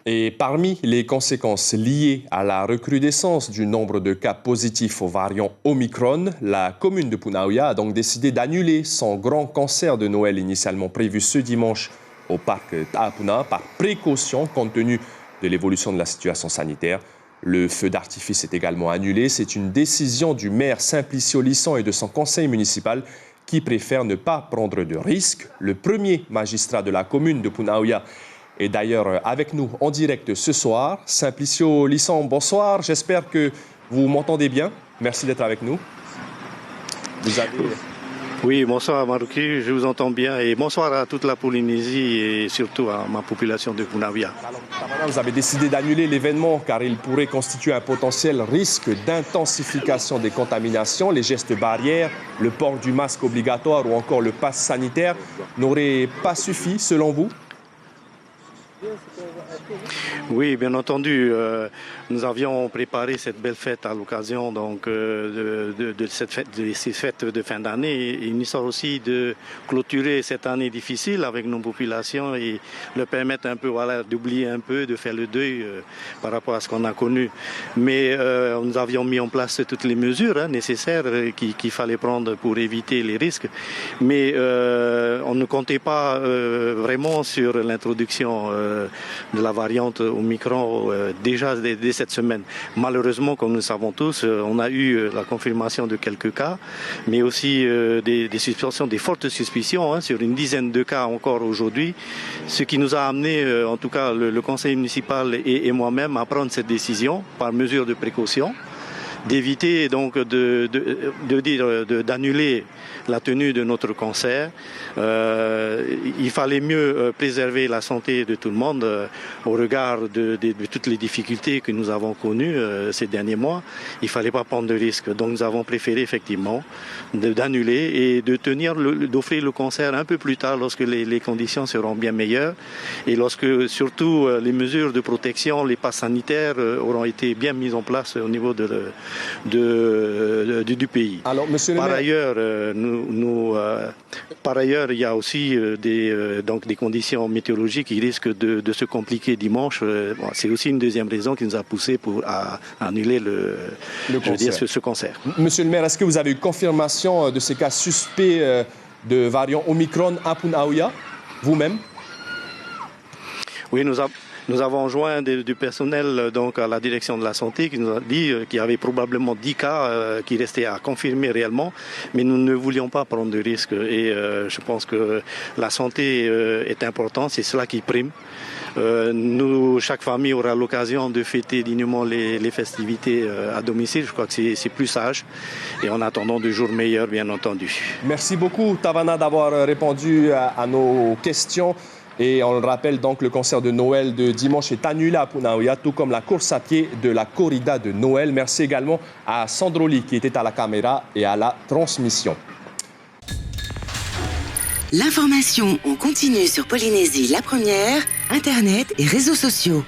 Et parmi les conséquences liées à la recrudescence du nombre de cas positifs au variant Omicron, la commune de Punaouia a donc décidé d'annuler son grand concert de Noël initialement prévu ce dimanche au parc Ta'apuna par précaution compte tenu de l'évolution de la situation sanitaire. Le feu d'artifice est également annulé. C'est une décision du maire Simplicio Lisson et de son conseil municipal qui préfèrent ne pas prendre de risques. Le premier magistrat de la commune de Punaouia est d'ailleurs avec nous en direct ce soir. Simplicio Lisson, bonsoir. J'espère que vous m'entendez bien. Merci d'être avec nous. Vous avez... Oui, bonsoir Marouki, je vous entends bien. Et bonsoir à toute la Polynésie et surtout à ma population de Punaouia. Alors, vous avez décidé d'annuler l'événement car il pourrait constituer un potentiel risque d'intensification des contaminations. Les gestes barrières, le port du masque obligatoire ou encore le pass sanitaire n'auraient pas suffi selon vous ? Oui, bien entendu. Nous avions préparé cette belle fête à l'occasion de ces fêtes de fin d'année. Il nous sort aussi de clôturer cette année difficile avec nos populations et leur permettre un peu, d'oublier un peu, de faire le deuil par rapport à ce qu'on a connu. Mais nous avions mis en place toutes les mesures nécessaires qu'il fallait prendre pour éviter les risques. Mais on ne comptait pas vraiment sur l'introduction de la variante Omicron déjà dès cette semaine. Malheureusement, comme nous savons tous, on a eu la confirmation de quelques cas, mais aussi des suspicions, des fortes suspicions sur une dizaine de cas encore aujourd'hui, ce qui nous a amené, en tout cas le conseil municipal et moi-même, à prendre cette décision par mesure de précaution, d'éviter donc d'annuler la tenue de notre concert. Il fallait mieux préserver la santé de tout le monde au regard de toutes les difficultés que nous avons connues ces derniers mois. Il ne fallait pas prendre de risques. Donc nous avons préféré effectivement d'annuler et d'offrir le concert un peu plus tard lorsque les conditions seront bien meilleures et lorsque surtout les mesures de protection, les passes sanitaires auront été bien mises en place au niveau du pays. Alors, monsieur le maire... Par ailleurs, il y a aussi des conditions météorologiques qui risquent de se compliquer dimanche. C'est aussi une deuxième raison qui nous a poussé à annuler ce concert. Monsieur le maire, est-ce que vous avez eu confirmation de ces cas suspects de variant Omicron à Punaouia, vous-même? Oui, nous avons joint du personnel donc à la direction de la santé qui nous a dit qu'il y avait probablement 10 cas qui restaient à confirmer réellement, mais nous ne voulions pas prendre de risques et je pense que la santé est importante, c'est cela qui prime. Chaque famille aura l'occasion de fêter dignement les festivités à domicile. Je crois que c'est plus sage et en attendant de jours meilleurs, bien entendu. Merci beaucoup, Tavana, d'avoir répondu à nos questions. Et on le rappelle, donc, le concert de Noël de dimanche est annulé à Punaouia, tout comme la course à pied de la corrida de Noël. Merci également à Sandroli qui était à la caméra et à la transmission. L'information en continu sur Polynésie la première, Internet et réseaux sociaux.